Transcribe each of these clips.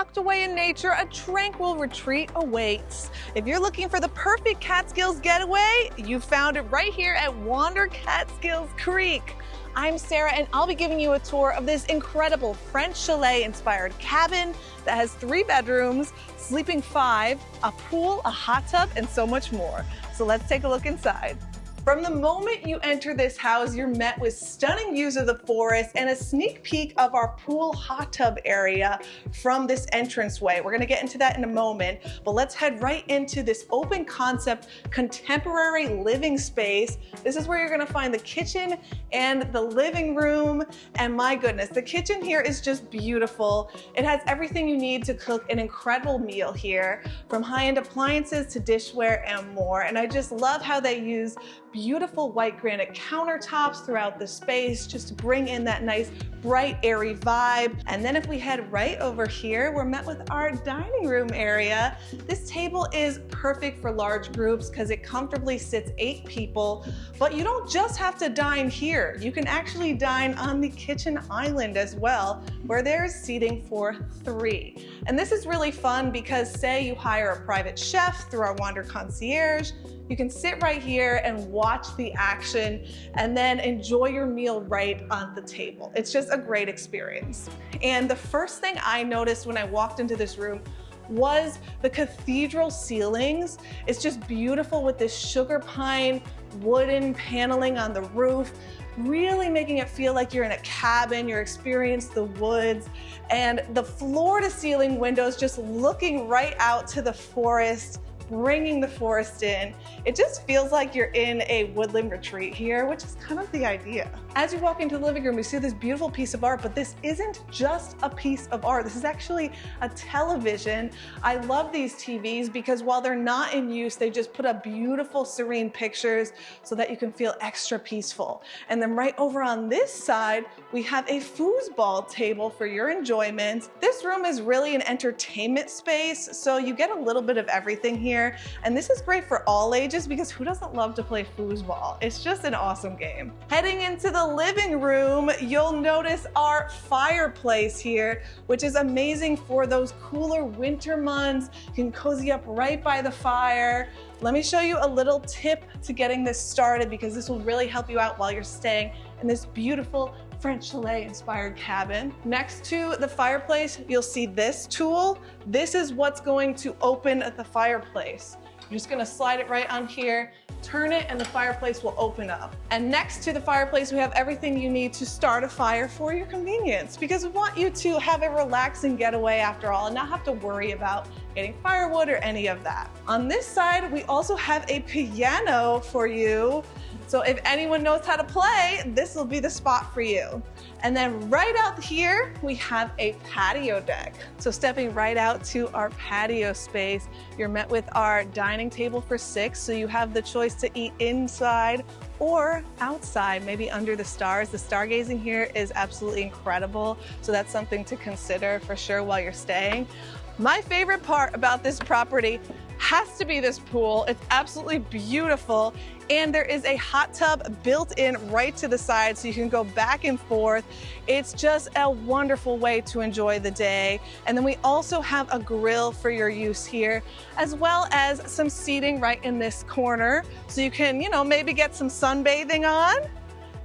tucked away in nature, a tranquil retreat awaits. If you're looking for the perfect Catskills getaway, you found it right here at Wander Catskills Creek. I'm Sarah, and I'll be giving you a tour of this incredible French chalet-inspired cabin that has 3 bedrooms, sleeping 5, a pool, a hot tub, and so much more. So let's take a look inside. From the moment you enter this house, you're met with stunning views of the forest and a sneak peek of our pool hot tub area from this entranceway. We're gonna get into that in a moment, but let's head right into this open concept contemporary living space. This is where you're gonna find the kitchen and the living room. And my goodness, the kitchen here is just beautiful. It has everything you need to cook an incredible meal here, from high-end appliances to dishware and more. And I just love how they use beautiful white granite countertops throughout the space just to bring in that nice bright airy vibe. And then if we head right over here, we're met with our dining room area. This table is perfect for large groups because it comfortably sits 8 people, but you don't just have to dine here. You can actually dine on the kitchen island as well, where there's seating for 3. And this is really fun because say you hire a private chef through our Wander Concierge, you can sit right here and watch the action and then enjoy your meal right on the table. It's just a great experience. And the first thing I noticed when I walked into this room was the cathedral ceilings. It's just beautiful with this sugar pine wooden paneling on the roof, really making it feel like you're in a cabin, you're experiencing the woods, and the floor to ceiling windows just looking right out to the forest, bringing the forest in. It just feels like you're in a woodland retreat here, which is kind of the idea. As you walk into the living room, you see this beautiful piece of art, but this isn't just a piece of art. This is actually a television. I love these TVs because while they're not in use, they just put up beautiful, serene pictures so that you can feel extra peaceful. And then right over on this side, we have a foosball table for your enjoyment. This room is really an entertainment space, so you get a little bit of everything here. And this is great for all ages because who doesn't love to play foosball? It's just an awesome game. Heading into the living room, you'll notice our fireplace here, which is amazing for those cooler winter months. You can cozy up right by the fire. Let me show you a little tip to getting this started because this will really help you out while you're staying in this beautiful French chalet inspired cabin. Next to the fireplace, you'll see this tool. This is what's going to open the fireplace. You're just gonna slide it right on here, turn it, and the fireplace will open up. And next to the fireplace, we have everything you need to start a fire for your convenience because we want you to have a relaxing getaway after all and not have to worry about getting firewood or any of that. On this side, we also have a piano for you. So if anyone knows how to play, this will be the spot for you. And then right out here, we have a patio deck. So stepping right out to our patio space, you're met with our dining table for 6. So you have the choice to eat inside or outside, maybe under the stars. The stargazing here is absolutely incredible. So that's something to consider for sure while you're staying. My favorite part about this property has to be this pool. It's absolutely beautiful. And there is a hot tub built in right to the side so you can go back and forth. It's just a wonderful way to enjoy the day. And then we also have a grill for your use here, as well as some seating right in this corner. So you can, maybe get some sunbathing on.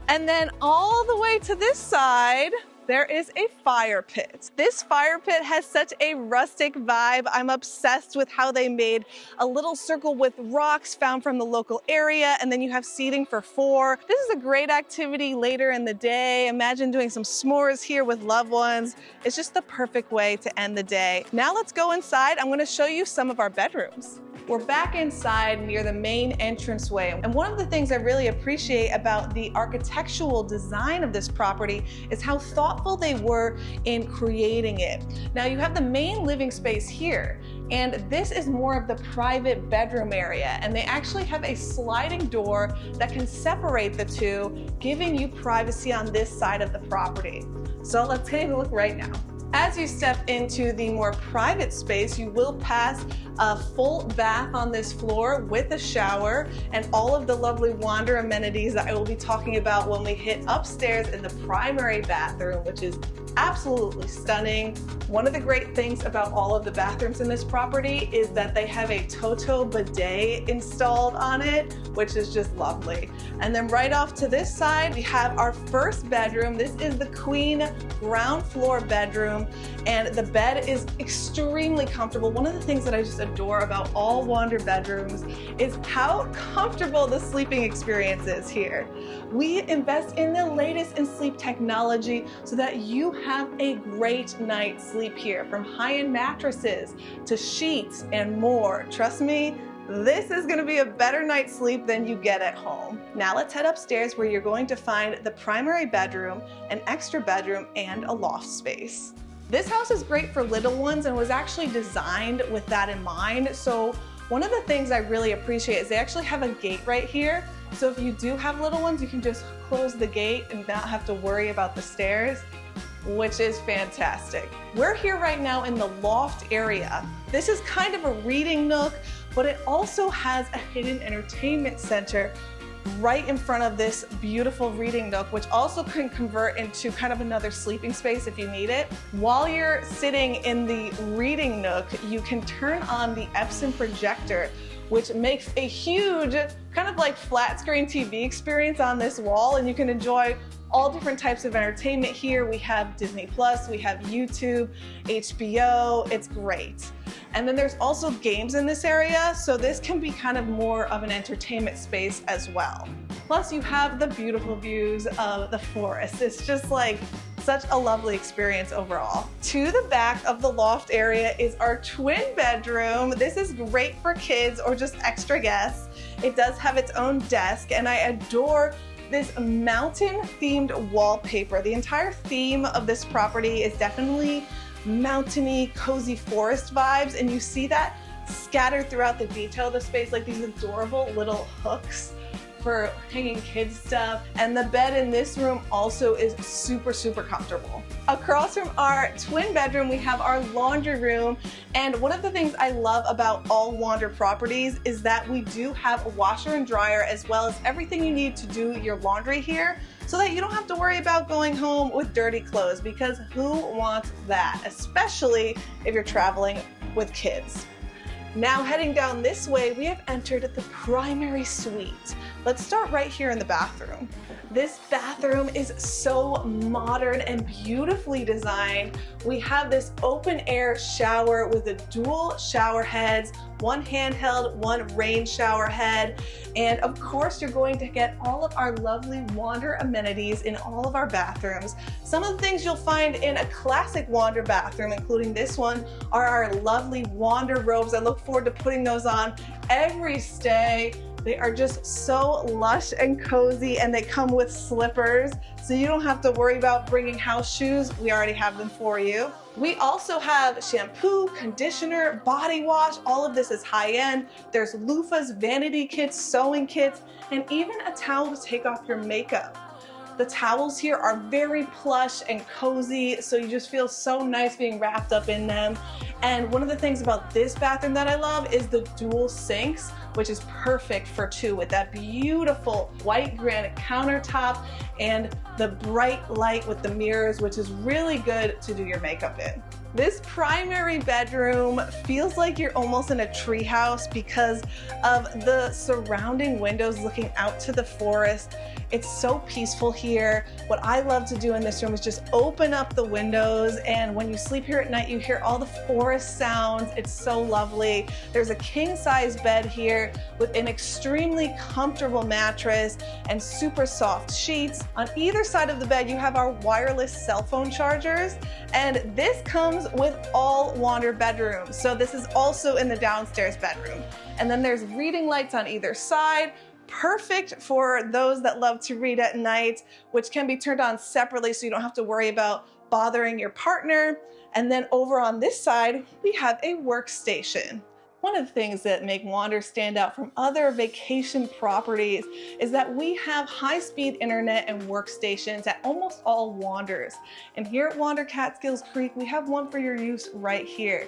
And then all the way to this side, there is a fire pit. This fire pit has such a rustic vibe. I'm obsessed with how they made a little circle with rocks found from the local area, and then you have seating for 4. This is a great activity later in the day. Imagine doing some s'mores here with loved ones. It's just the perfect way to end the day. Now let's go inside. I'm gonna show you some of our bedrooms. We're back inside near the main entranceway. And one of the things I really appreciate about the architectural design of this property is how thoughtful they were in creating it. Now you have the main living space here, and this is more of the private bedroom area. And they actually have a sliding door that can separate the two, giving you privacy on this side of the property. So let's take a look right now. As you step into the more private space, you will pass a full bath on this floor with a shower and all of the lovely Wander amenities that I will be talking about when we hit upstairs in the primary bathroom, which is absolutely stunning. One of the great things about all of the bathrooms in this property is that they have a Toto bidet installed on it, which is just lovely. And then right off to this side, we have our first bedroom. This is the queen ground floor bedroom, and the bed is extremely comfortable. One of the things that I just adore about all Wander bedrooms is how comfortable the sleeping experience is here. We invest in the latest in sleep technology so that you have a great night's sleep here, from high-end mattresses to sheets and more. Trust me, this is going to be a better night's sleep than you get at home. Now let's head upstairs, where you're going to find the primary bedroom, an extra bedroom, and a loft space. This house is great for little ones and was actually designed with that in mind. So one of the things I really appreciate is they actually have a gate right here. So if you do have little ones, you can just close the gate and not have to worry about the stairs, which is fantastic. We're here right now in the loft area. This is kind of a reading nook, but it also has a hidden entertainment center right in front of this beautiful reading nook, which also can convert into kind of another sleeping space if you need it. While you're sitting in the reading nook, you can turn on the Epson projector, which makes a huge kind of like flat screen TV experience on this wall, and you can enjoy all different types of entertainment here. We have Disney Plus, we have YouTube, HBO, it's great. And then there's also games in this area, so this can be kind of more of an entertainment space as well. Plus you have the beautiful views of the forest. It's just like such a lovely experience overall. To the back of the loft area is our twin bedroom. This is great for kids or just extra guests. It does have its own desk, and I adore this mountain themed wallpaper. The entire theme of this property is definitely mountainy, cozy forest vibes, and you see that scattered throughout the detail of the space, like these adorable little hooks for hanging kids stuff. And the bed in this room also is super, super comfortable. Across from our twin bedroom, we have our laundry room. And one of the things I love about all Wander properties is that we do have a washer and dryer, as well as everything you need to do your laundry here, so that you don't have to worry about going home with dirty clothes, because who wants that, especially if you're traveling with kids. Now heading down this way, we have entered the primary suite. Let's start right here in the bathroom. This bathroom is so modern and beautifully designed. We have this open air shower with the dual shower heads, one handheld, one rain shower head. And of course, you're going to get all of our lovely Wander amenities in all of our bathrooms. Some of the things you'll find in a classic Wander bathroom, including this one, are our lovely Wander robes. I look forward to putting those on every stay. They are just so lush and cozy, and they come with slippers, so you don't have to worry about bringing house shoes. We already have them for you. We also have shampoo, conditioner, body wash. All of this is high-end. There's loofahs, vanity kits, sewing kits, and even a towel to take off your makeup. The towels here are very plush and cozy, so you just feel so nice being wrapped up in them. And one of the things about this bathroom that I love is the dual sinks, which is perfect for two, with that beautiful white granite countertop and the bright light with the mirrors, which is really good to do your makeup in. This primary bedroom feels like you're almost in a treehouse because of the surrounding windows looking out to the forest. It's so peaceful here. What I love to do in this room is just open up the windows, and when you sleep here at night, you hear all the forest sounds. It's so lovely. There's a king-size bed here with an extremely comfortable mattress and super soft sheets. On either side of the bed, you have our wireless cell phone chargers, and this comes with all Wander bedrooms. So this is also in the downstairs bedroom. And then there's reading lights on either side, perfect for those that love to read at night, which can be turned on separately so you don't have to worry about bothering your partner. And then over on this side, we have a workstation. One of the things that make Wander stand out from other vacation properties is that we have high-speed internet and workstations at almost all Wanders. And here at Wander Catskills Creek, we have one for your use right here,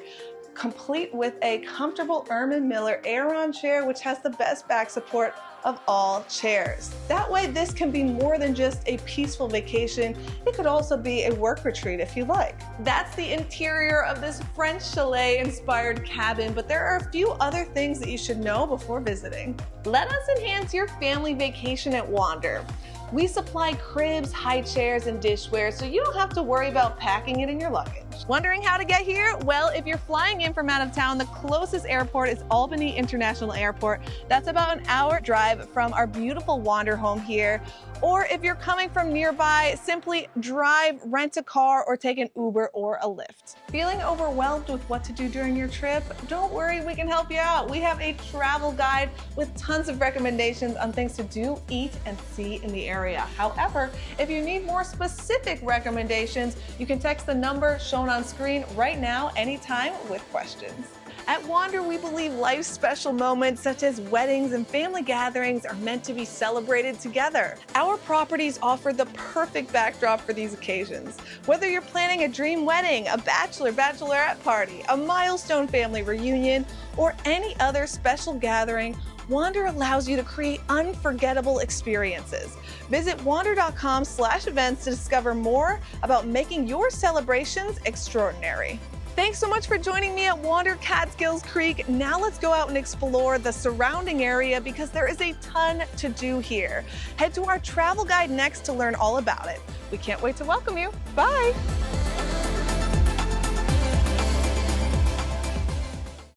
complete with a comfortable Ermin Miller Aeron chair, which has the best back support of all chairs. That way, this can be more than just a peaceful vacation. It could also be a work retreat if you like. That's the interior of this French chalet-inspired cabin, but there are a few other things that you should know before visiting. Let us enhance your family vacation at Wander. We supply cribs, high chairs, and dishware, so you don't have to worry about packing it in your luggage. Wondering how to get here? Well, if you're flying in from out of town, the closest airport is Albany International Airport. That's about an hour drive from our beautiful Wander home here. Or if you're coming from nearby, simply drive, rent a car, or take an Uber or a Lyft. Feeling overwhelmed with what to do during your trip? Don't worry, we can help you out. We have a travel guide with tons of recommendations on things to do, eat, and see in the area. However, if you need more specific recommendations, you can text the number shown on screen right now, anytime, with questions. At Wander, we believe life's special moments such as weddings and family gatherings are meant to be celebrated together. Our properties offer the perfect backdrop for these occasions. Whether you're planning a dream wedding, a bachelorette party, a milestone family reunion, or any other special gathering, Wander allows you to create unforgettable experiences. Visit wander.com/events to discover more about making your celebrations extraordinary. Thanks so much for joining me at Wander Catskills Creek. Now let's go out and explore the surrounding area because there is a ton to do here. Head to our travel guide next to learn all about it. We can't wait to welcome you. Bye.